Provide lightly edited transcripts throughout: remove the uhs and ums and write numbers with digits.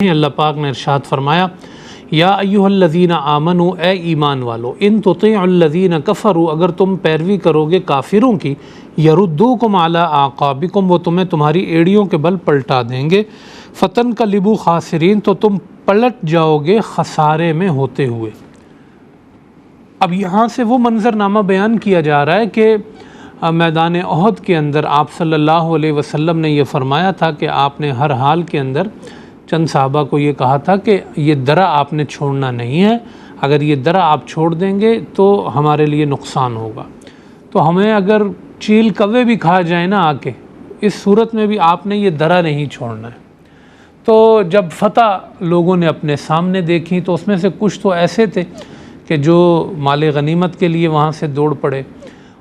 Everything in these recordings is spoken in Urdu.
اللہ پاک نے ارشاد فرمایا یا ایھا الذین آمنوا، اے ایمان والو، ان تطیعوا الذین کفروا، اگر تم پیروی کرو گے کافروں کی، یردوکم علی اعقابکم، وہ تمہیں تمہاری ایڑیوں کے بل پلٹا دیں گے، فتنقلبوا خاسرین، تو تم پلٹ جاؤ گے خسارے میں ہوتے ہوئے۔ اب یہاں سے وہ منظرنامہ بیان کیا جا رہا ہے کہ میدان احد کے اندر آپ صلی اللہ علیہ وسلم نے یہ فرمایا تھا کہ آپ نے ہر حال کے اندر چند صحابہ کو یہ کہا تھا کہ یہ درہ آپ نے چھوڑنا نہیں ہے، اگر یہ درہ آپ چھوڑ دیں گے تو ہمارے لیے نقصان ہوگا۔ تو ہمیں اگر چیل کوے بھی کھا جائیں نا آ کے، اس صورت میں بھی آپ نے یہ درہ نہیں چھوڑنا ہے۔ تو جب فتح لوگوں نے اپنے سامنے دیکھی تو اس میں سے کچھ تو ایسے تھے کہ جو مال غنیمت کے لیے وہاں سے دوڑ پڑے،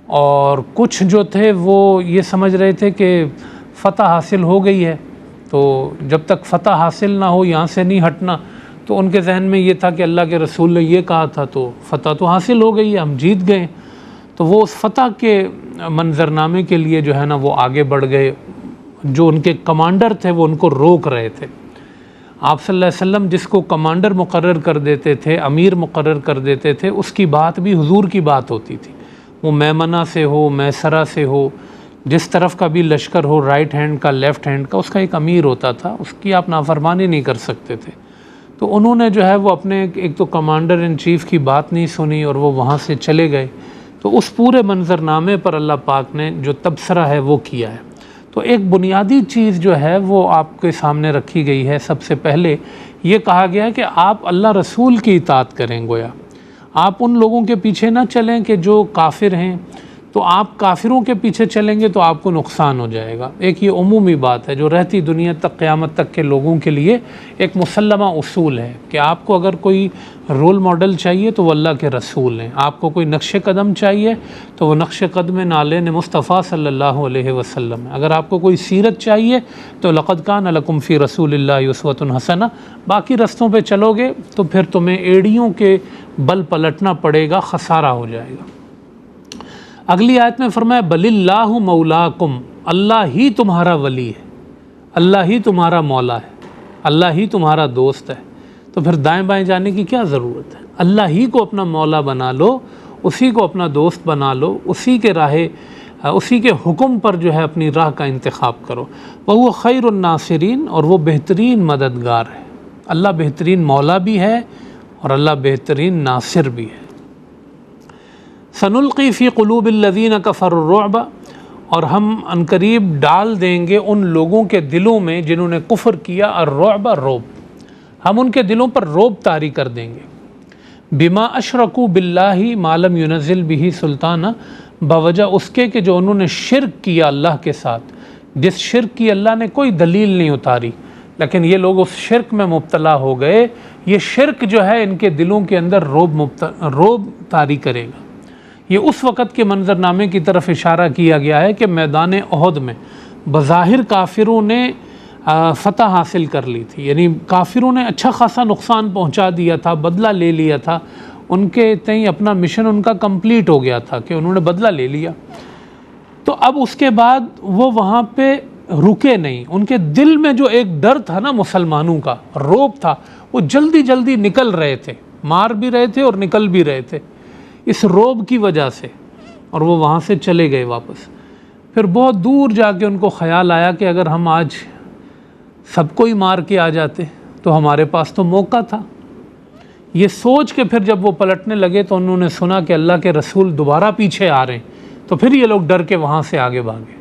اور کچھ جو تھے وہ یہ سمجھ رہے تھے کہ فتح حاصل ہو گئی ہے، تو جب تک فتح حاصل نہ ہو یہاں سے نہیں ہٹنا۔ تو ان کے ذہن میں یہ تھا کہ اللہ کے رسول نے یہ کہا تھا تو فتح تو حاصل ہو گئی ہے، ہم جیت گئے۔ تو وہ اس فتح کے منظرنامے کے لیے جو ہے نا وہ آگے بڑھ گئے، جو ان کے کمانڈر تھے وہ ان کو روک رہے تھے۔ آپ صلی اللہ علیہ وسلم جس کو کمانڈر مقرر کر دیتے تھے، امیر مقرر کر دیتے تھے، اس کی بات بھی حضور کی بات ہوتی تھی، وہ میمنہ سے ہو، میسرہ سے ہو، جس طرف کا بھی لشکر ہو، رائٹ ہینڈ کا، لیفٹ ہینڈ کا، اس کا ایک امیر ہوتا تھا، اس کی آپ نافرمانی نہیں کر سکتے تھے۔ تو انہوں نے جو ہے وہ اپنے ایک تو کمانڈر ان چیف کی بات نہیں سنی اور وہ وہاں سے چلے گئے۔ تو اس پورے منظرنامے پر اللہ پاک نے جو تبصرہ ہے وہ کیا ہے۔ تو ایک بنیادی چیز جو ہے وہ آپ کے سامنے رکھی گئی ہے۔ سب سے پہلے یہ کہا گیا ہے کہ آپ اللہ رسول کی اطاعت کریں، گویا آپ ان لوگوں کے پیچھے نہ چلیں کہ جو کافر ہیں، تو آپ کافروں کے پیچھے چلیں گے تو آپ کو نقصان ہو جائے گا۔ ایک یہ عمومی بات ہے جو رہتی دنیا تک، قیامت تک کے لوگوں کے لیے ایک مسلمہ اصول ہے کہ آپ کو اگر کوئی رول ماڈل چاہیے تو وہ اللہ کے رسول ہیں، آپ کو کوئی نقش قدم چاہیے تو وہ نقش قدم نالین مصطفیٰ صلی اللہ علیہ وسلم ہے، اگر آپ کو کوئی سیرت چاہیے تو لقد کان لکم فی رسول اللہ اسوۃ حسنہ۔ باقی رستوں پہ چلو گے تو پھر تمہیں ایڑیوں کے بل پلٹنا پڑے گا، خسارہ ہو جائے گا۔ اگلی آیت میں فرمایا بل اللہ مولاکم، اللہ ہی تمہارا ولی ہے، اللہ ہی تمہارا مولا ہے، اللہ ہی تمہارا دوست ہے۔ تو پھر دائیں بائیں جانے کی کیا ضرورت ہے؟ اللہ ہی کو اپنا مولا بنا لو، اسی کو اپنا دوست بنا لو، اسی کے حکم پر جو ہے اپنی راہ کا انتخاب کرو۔ وہ خیر الناصرین، اور وہ بہترین مددگار ہے۔ اللہ بہترین مولا بھی ہے اور اللہ بہترین ناصر بھی ہے۔ سنلقی فی قلوب الذین کفروا الرعب، اور ہم عنقریب ڈال دیں گے ان لوگوں کے دلوں میں جنہوں نے کفر کیا، الرعب، روب، ہم ان کے دلوں پر روب طاری کر دیں گے۔ بما اشرکوا باللہ ما لم ینزل بہ سلطانہ، بوجہ اس کے کہ جو انہوں نے شرک کیا اللہ کے ساتھ، جس شرک کی اللہ نے کوئی دلیل نہیں اتاری، لیکن یہ لوگ اس شرک میں مبتلا ہو گئے۔ یہ شرک جو ہے ان کے دلوں کے اندر روب طاری کرے گا۔ یہ اس وقت کے منظرنامے کی طرف اشارہ کیا گیا ہے کہ میدان احد میں بظاہر کافروں نے فتح حاصل کر لی تھی، یعنی کافروں نے اچھا خاصا نقصان پہنچا دیا تھا، بدلہ لے لیا تھا، ان کے تئیں اپنا مشن ان کا کمپلیٹ ہو گیا تھا کہ انہوں نے بدلہ لے لیا۔ تو اب اس کے بعد وہ وہاں پہ رکے نہیں، ان کے دل میں جو ایک ڈر تھا نا مسلمانوں کا، روب تھا، وہ جلدی جلدی نکل رہے تھے، مار بھی رہے تھے اور نکل بھی رہے تھے اس روب کی وجہ سے، اور وہ وہاں سے چلے گئے واپس۔ پھر بہت دور جا کے ان کو خیال آیا کہ اگر ہم آج سب کو ہی مار کے آ جاتے تو ہمارے پاس تو موقع تھا۔ یہ سوچ کے پھر جب وہ پلٹنے لگے تو انہوں نے سنا کہ اللہ کے رسول دوبارہ پیچھے آ رہے ہیں، تو پھر یہ لوگ ڈر کے وہاں سے آگے بھاگے۔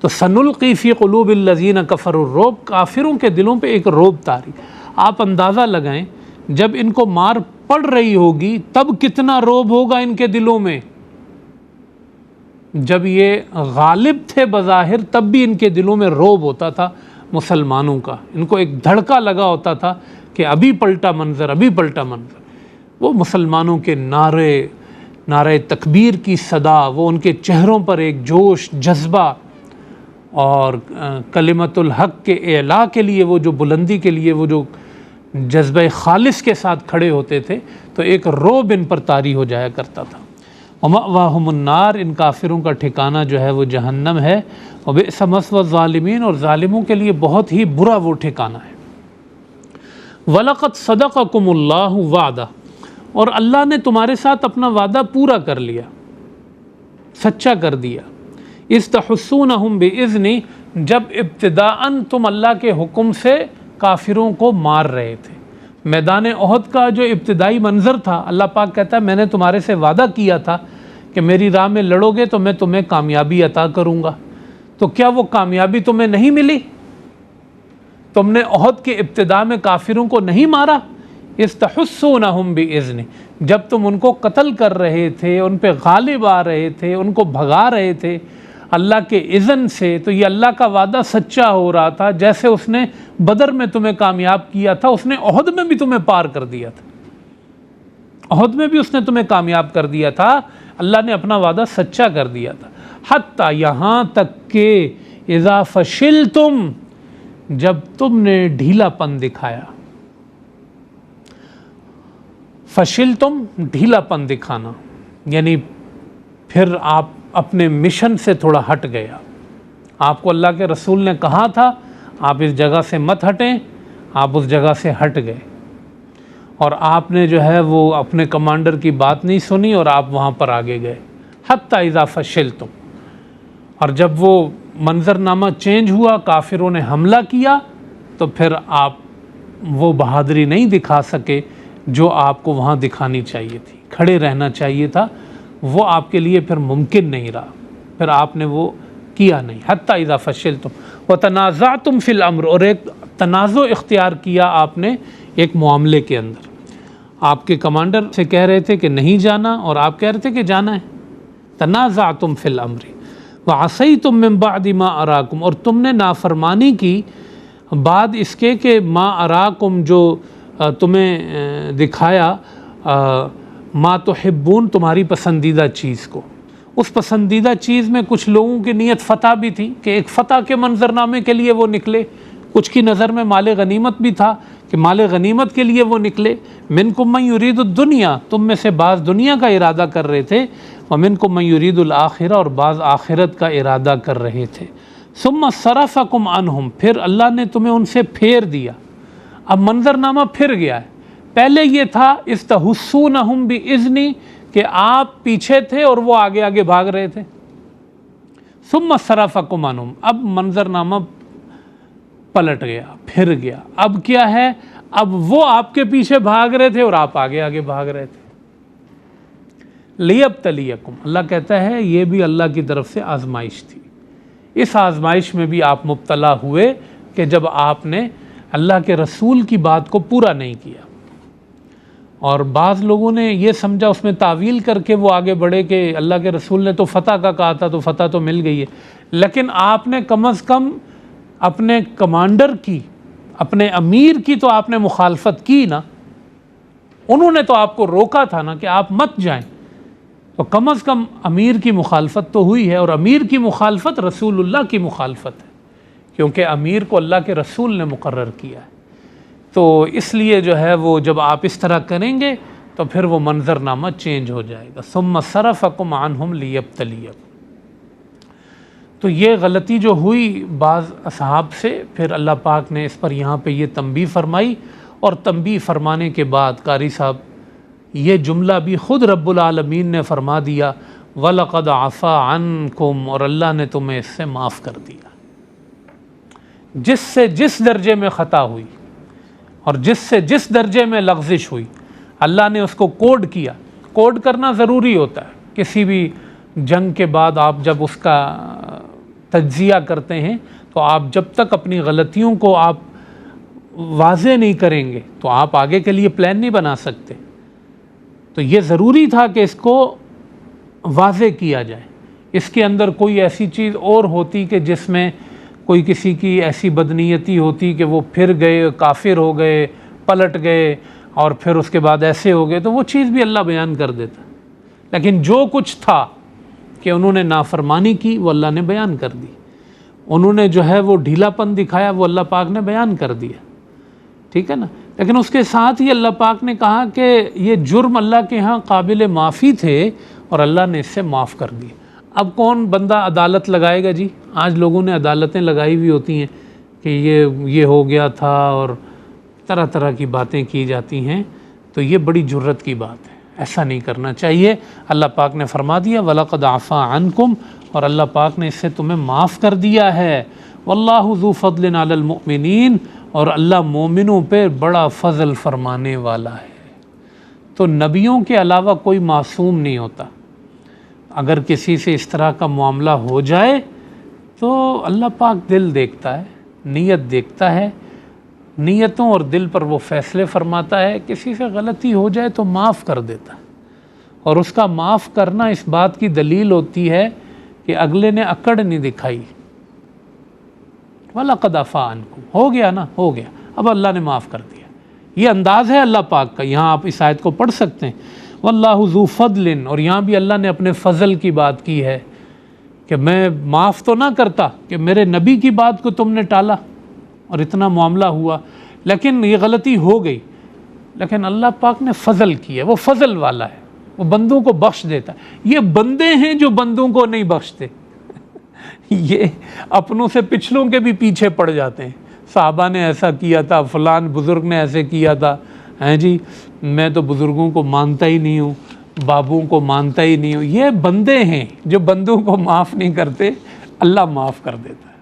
تو سنلقی فی قلوب الذین کفروا الرعب، کافروں کے دلوں پہ ایک روب طاری۔ آپ اندازہ لگائیں جب ان کو مار پڑ رہی ہوگی تب کتنا روب ہوگا ان کے دلوں میں۔ جب یہ غالب تھے بظاہر تب بھی ان کے دلوں میں روب ہوتا تھا مسلمانوں کا، ان کو ایک دھڑکا لگا ہوتا تھا کہ ابھی پلٹا منظر، ابھی پلٹا منظر۔ وہ مسلمانوں کے نعرہ تکبیر کی صدا، وہ ان کے چہروں پر ایک جوش، جذبہ، اور کلمت الحق کے اعلاء کے لیے وہ جو بلندی کے لیے وہ جو جذبہ خالص کے ساتھ کھڑے ہوتے تھے، تو ایک روب ان پر طاری ہو جایا کرتا تھا۔ وَمَأْوَاهُمُ النَّارُ، ان کافروں کا ٹھکانہ جو ہے وہ جہنم ہے۔ وَبِئْسَ مَثْوَى الظَّالِمِينَ، اور ظالموں کے لیے بہت ہی برا وہ ٹھکانہ ہے۔ وَلَقَدْ صَدَقَكُمُ اللَّهُ وَعْدَهُ، اور اللہ نے تمہارے ساتھ اپنا وعدہ پورا کر لیا، سچا کر دیا۔ اِذْ تَحُسُّونَهُمْ بِإِذْنِهِ، جب ابتداءً تم اللہ کے حکم سے کافروں کو مار رہے تھے۔ میدان احد کا جو ابتدائی منظر تھا، اللہ پاک کہتا ہے میں نے تمہارے سے وعدہ کیا تھا کہ میری راہ میں لڑو گے تو میں تمہیں کامیابی عطا کروں گا، تو کیا وہ کامیابی تمہیں نہیں ملی؟ تم نے احد کے ابتدا میں کافروں کو نہیں مارا؟ اِذْ بِإِذْنِهِ، جب تم ان کو قتل کر رہے تھے، ان پہ غالب آ رہے تھے، ان کو بھگا رہے تھے اللہ کے اذن سے، تو یہ اللہ کا وعدہ سچا ہو رہا تھا۔ جیسے اس نے بدر میں تمہیں کامیاب کیا تھا، اس نے احد میں بھی تمہیں پار کر دیا تھا، احد میں بھی اس نے تمہیں کامیاب کر دیا تھا۔ اللہ نے اپنا وعدہ سچا کر دیا تھا، حتیٰ یہاں تک کہ اذا فشلتم، جب تم نے ڈھیلا پن دکھایا۔ فشلتم، ڈھیلا پن دکھانا، یعنی پھر آپ اپنے مشن سے تھوڑا ہٹ گیا۔ آپ کو اللہ کے رسول نے کہا تھا آپ اس جگہ سے مت ہٹیں، آپ اس جگہ سے ہٹ گئے، اور آپ نے جو ہے وہ اپنے کمانڈر کی بات نہیں سنی اور آپ وہاں پر آگے گئے۔ حتیٰ اذا فشلتم، اور جب وہ منظرنامہ چینج ہوا، کافروں نے حملہ کیا، تو پھر آپ وہ بہادری نہیں دکھا سکے جو آپ کو وہاں دکھانی چاہیے تھی، کھڑے رہنا چاہیے تھا، وہ آپ کے لیے پھر ممکن نہیں رہا، پھر آپ نے وہ کیا نہیں۔ حتیٰ اذا فشلتم وتنازعتم فی الامر، اور ایک تنازع اختیار کیا آپ نے ایک معاملے کے اندر۔ آپ کے کمانڈر سے کہہ رہے تھے کہ نہیں جانا، اور آپ کہہ رہے تھے کہ جانا ہے۔ تنازعتم فی الامر وعصیتم من بعد ما اراکم، اور تم نے نافرمانی کی بعد اس کے کہ ما اراکم، جو تمہیں دکھایا، ما تحبون، تمہاری پسندیدہ چیز کو۔ اس پسندیدہ چیز میں کچھ لوگوں کی نیت فتح بھی تھی کہ ایک فتح کے منظرنامے کے لیے وہ نکلے، کچھ کی نظر میں مال غنیمت بھی تھا کہ مال غنیمت کے لیے وہ نکلے۔ منکم من یرید الدنیا، تم میں سے بعض دنیا کا ارادہ کر رہے تھے، ومنکم من یرید الآخرہ، اور بعض آخرت کا ارادہ کر رہے تھے۔ ثم صرفکم عنہم، پھر اللہ نے تمہیں ان سے پھیر دیا۔ اب منظرنامہ پھر گیا ہے۔ پہلے یہ تھا استحسونہم باذنی، کہ آپ پیچھے تھے اور وہ آگے آگے بھاگ رہے تھے۔ ثم صرفکم عنہم، اب منظرنامہ پلٹ گیا، پھر گیا۔ اب کیا ہے؟ اب وہ آپ کے پیچھے بھاگ رہے تھے اور آپ آگے آگے بھاگ رہے تھے۔ لیبتلیکم، اللہ کہتا ہے یہ بھی اللہ کی طرف سے آزمائش تھی۔ اس آزمائش میں بھی آپ مبتلا ہوئے کہ جب آپ نے اللہ کے رسول کی بات کو پورا نہیں کیا، اور بعض لوگوں نے یہ سمجھا، اس میں تعویل کر کے وہ آگے بڑھے کہ اللہ کے رسول نے تو فتح کا کہا تھا، تو فتح تو مل گئی ہے، لیکن آپ نے کم از کم اپنے کمانڈر کی، اپنے امیر کی تو آپ نے مخالفت کی نا، انہوں نے تو آپ کو روکا تھا نا کہ آپ مت جائیں، تو کم از کم امیر کی مخالفت تو ہوئی ہے، اور امیر کی مخالفت رسول اللہ کی مخالفت ہے، کیونکہ امیر کو اللہ کے رسول نے مقرر کیا ہے۔ تو اس لیے جو ہے وہ جب آپ اس طرح کریں گے تو پھر وہ منظرنامہ چینج ہو جائے گا۔ ثم صرفکم عنہم لیبتلیکم، تو یہ غلطی جو ہوئی بعض اصحاب سے، پھر اللہ پاک نے اس پر یہاں پہ یہ تنبیہ فرمائی، اور تنبیہ فرمانے کے بعد قاری صاحب یہ جملہ بھی خود رب العالمین نے فرما دیا، وَلَقَدْ عَفَا عَنْكُمْ، اور اللہ نے تمہیں اس سے معاف کر دیا۔ جس سے جس درجے میں خطا ہوئی اور جس سے جس درجے میں لغزش ہوئی، اللہ نے اس کو کوڈ کیا۔ کوڈ کرنا ضروری ہوتا ہے، کسی بھی جنگ کے بعد آپ جب اس کا تجزیہ کرتے ہیں تو آپ جب تک اپنی غلطیوں کو آپ واضح نہیں کریں گے تو آپ آگے کے لیے پلان نہیں بنا سکتے۔ تو یہ ضروری تھا کہ اس کو واضح کیا جائے۔ اس کے اندر کوئی ایسی چیز اور ہوتی کہ جس میں کوئی کسی کی ایسی بدنیتی ہوتی کہ وہ پھر گئے، کافر ہو گئے، پلٹ گئے، اور پھر اس کے بعد ایسے ہو گئے، تو وہ چیز بھی اللہ بیان کر دیتا۔ لیکن جو کچھ تھا کہ انہوں نے نافرمانی کی وہ اللہ نے بیان کر دی، انہوں نے جو ہے وہ ڈھیلا پن دکھایا وہ اللہ پاک نے بیان کر دیا، ٹھیک ہے نا۔ لیکن اس کے ساتھ ہی اللہ پاک نے کہا کہ یہ جرم اللہ کے ہاں قابل معافی تھے اور اللہ نے اس سے معاف کر دیا۔ اب کون بندہ عدالت لگائے گا جی؟ آج لوگوں نے عدالتیں لگائی ہوئی ہوتی ہیں کہ یہ ہو گیا تھا اور طرح طرح کی باتیں کی جاتی ہیں، تو یہ بڑی جرت کی بات ہے، ایسا نہیں کرنا چاہیے۔ اللہ پاک نے فرما دیا وَلَقَدْ عَفَا عَنْكُمْ، اور اللہ پاک نے اس سے تمہیں معاف کر دیا ہے، وَاللَّهُ ذُو فَضْلٍ عَلَى الْمُؤْمِنِينَ، اور اللہ مومنوں پہ بڑا فضل فرمانے والا ہے۔ تو نبیوں کے علاوہ کوئی معصوم نہیں ہوتا، اگر کسی سے اس طرح کا معاملہ ہو جائے تو اللہ پاک دل دیکھتا ہے، نیت دیکھتا ہے، نیتوں اور دل پر وہ فیصلے فرماتا ہے۔ کسی سے غلطی ہو جائے تو معاف کر دیتا ہے، اور اس کا معاف کرنا اس بات کی دلیل ہوتی ہے کہ اگلے نے اکڑ نہیں دکھائی۔ وَلَقَدْ عَفَا عَنْكُمْ، ہو گیا نا، ہو گیا، اب اللہ نے معاف کر دیا۔ یہ انداز ہے اللہ پاک کا، یہاں آپ اس آیت کو پڑھ سکتے ہیں وَاللَّهُ ذُو فَضْلٍ، اور یہاں بھی اللہ نے اپنے فضل کی بات کی ہے کہ میں معاف تو نہ کرتا کہ میرے نبی کی بات کو تم نے ٹالا اور اتنا معاملہ ہوا، لیکن یہ غلطی ہو گئی، لیکن اللہ پاک نے فضل کیا، وہ فضل والا ہے، وہ بندوں کو بخش دیتا ہے۔ یہ بندے ہیں جو بندوں کو نہیں بخشتے، یہ اپنوں سے پچھلوں کے بھی پیچھے پڑ جاتے ہیں، صحابہ نے ایسا کیا تھا، فلان بزرگ نے ایسے کیا تھا، ہیں جی میں تو بزرگوں کو مانتا ہی نہیں ہوں، بابوں کو مانتا ہی نہیں ہوں۔ یہ بندے ہیں جو بندوں کو معاف نہیں کرتے، اللہ معاف کر دیتا ہے۔